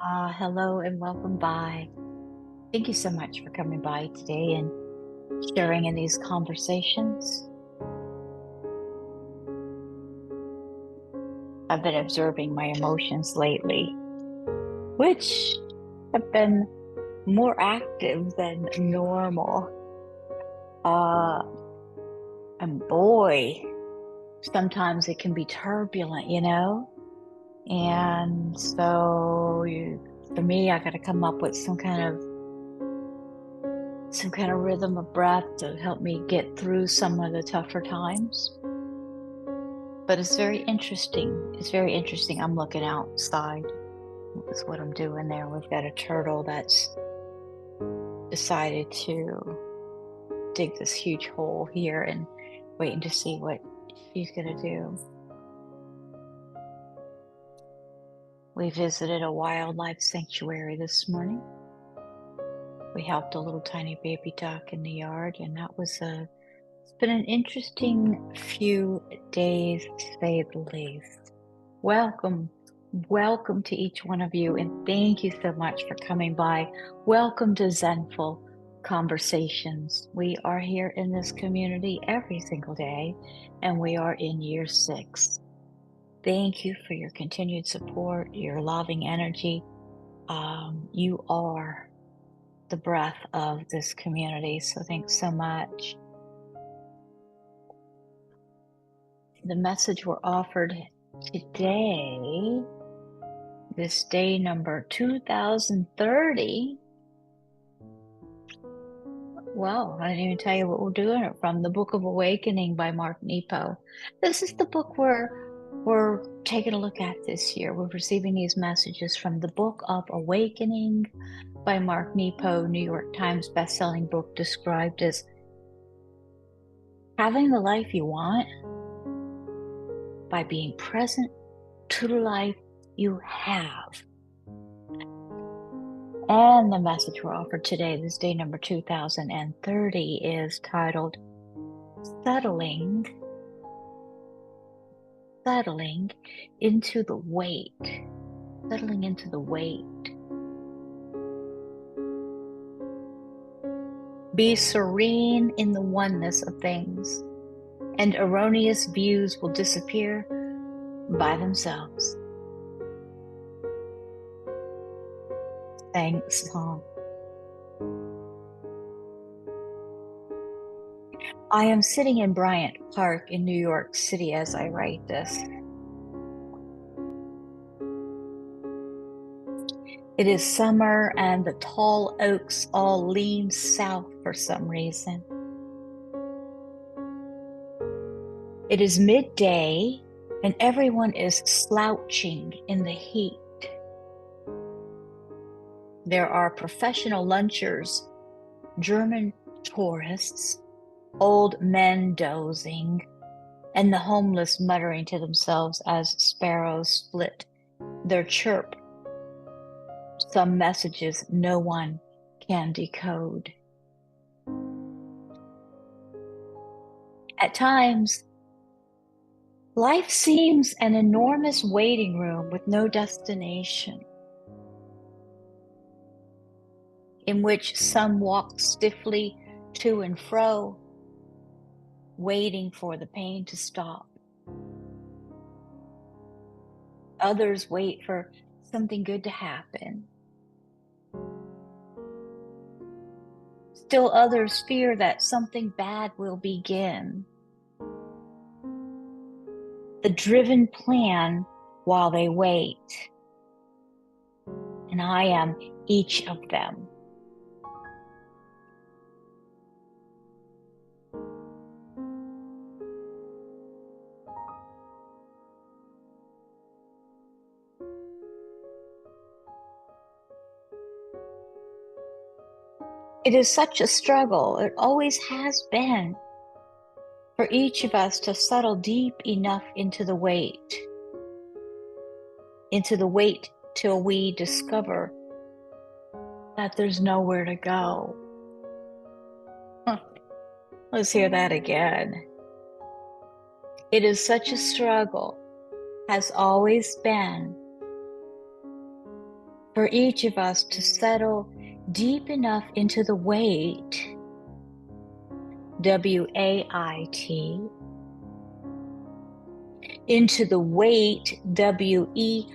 Hello and welcome by. Thank you so much for coming by today and sharing in these conversations. I've been observing my emotions lately, which have been more active than normal. Uh, and boy, sometimes it can be turbulent, And so for me, I got to come up with some kind of rhythm of breath to help me get through some of the tougher times. But it's very interesting. It's very interesting. I'm looking outside. That's what I'm doing there. We've got a turtle that's decided to dig this huge hole here and waiting to see what she's going to do. We visited a wildlife sanctuary this morning. We helped a little tiny baby duck in the yard, and it's been an interesting few days, to say the least. Welcome to each one of you, and thank you so much for coming by. Welcome to Zenful Conversations. We are here in this community every single day, and we are in year 6. Thank you for your continued support, your loving energy. You are the breath of this community, so thanks so much. The message we're offered today, this day number 2030. Well, I didn't even tell you what we're doing it from. The Book of Awakening by Mark NEPO. This is the book we're taking a look at this year. We're receiving these messages from the Book of Awakening by Mark NEPO, New York Times bestselling book, described as having the life you want by being present to the life you have. And the message we're offered today, this day number 2030, is titled Settling into the Weight. Settling into the weight. Be serene in the oneness of things, and erroneous views will disappear by themselves. Thanks, Tom. I am sitting in Bryant Park in New York City as I write this. It is summer and the tall oaks all lean south for some reason. It is midday and everyone is slouching in the heat. There are professional lunchers, German tourists, old men dozing, and the homeless muttering to themselves as sparrows split their chirp. Some messages no one can decode. At times, life seems an enormous waiting room with no destination, in which some walk stiffly to and fro, waiting for the pain to stop. Others wait for something good to happen. Still others fear that something bad will begin. The driven plan while they wait. And I am each of them. It is such a struggle, it always has been, for each of us to settle deep enough into the weight till we discover that there's nowhere to go. Let's hear that again. It is such a struggle, has always been, for each of us to settle deep enough into the wait, W-A-I-T, into the wait, W-E-I-G-H-T,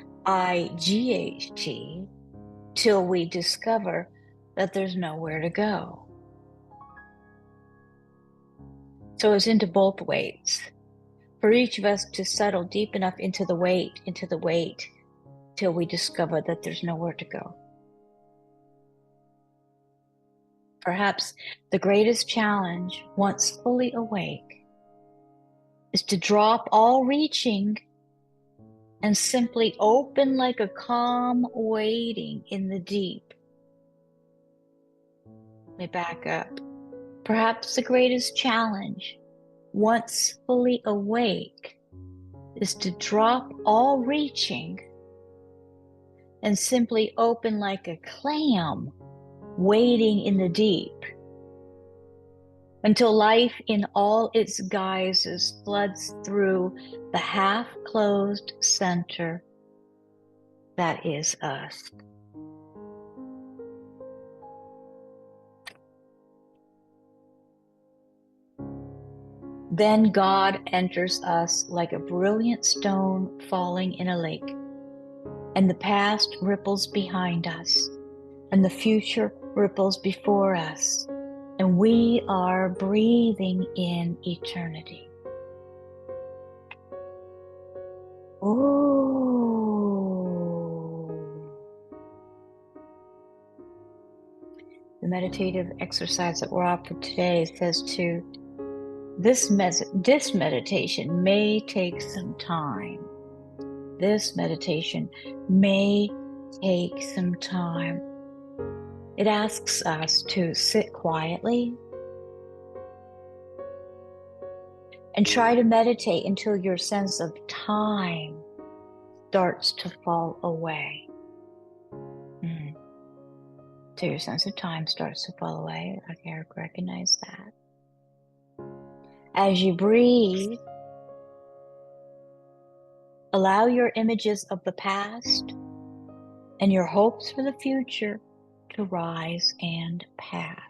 till we discover that there's nowhere to go. So it's into both waits. For each of us to settle deep enough into the wait, till we discover that there's nowhere to go. Perhaps the greatest challenge, once fully awake, is to drop all reaching and simply open like a calm waiting in the deep. Let me back up. Perhaps the greatest challenge, once fully awake, is to drop all reaching and simply open like a clam waiting in the deep, until life in all its guises floods through the half-closed center that is us. Then God enters us like a brilliant stone falling in a lake, and the past ripples behind us, and the future ripples before us, and we are breathing in eternity. Oh. The meditative exercise that we're offered today says this meditation may take some time. This meditation may take some time. It asks us to sit quietly and try to meditate until your sense of time starts to fall away. So your sense of time starts to fall away. Okay, I recognize that. As you breathe, allow your images of the past and your hopes for the future to rise and pass.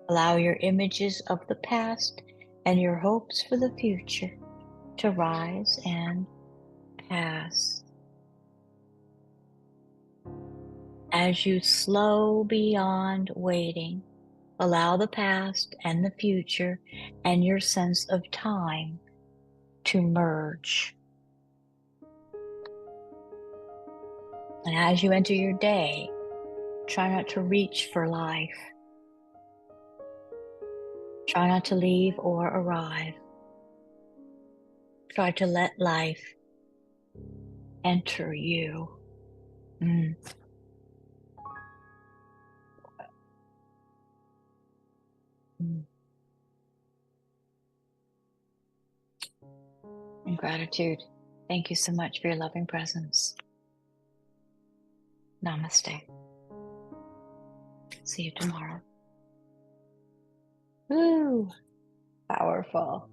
Allow your images of the past and your hopes for the future to rise and pass. As you slow beyond waiting, allow the past and the future and your sense of time to merge. And as you enter your day, try not to reach for life. Try not to leave or arrive. Try to let life enter you. In gratitude, thank you so much for your loving presence. Namaste. See you tomorrow. Woo! Powerful.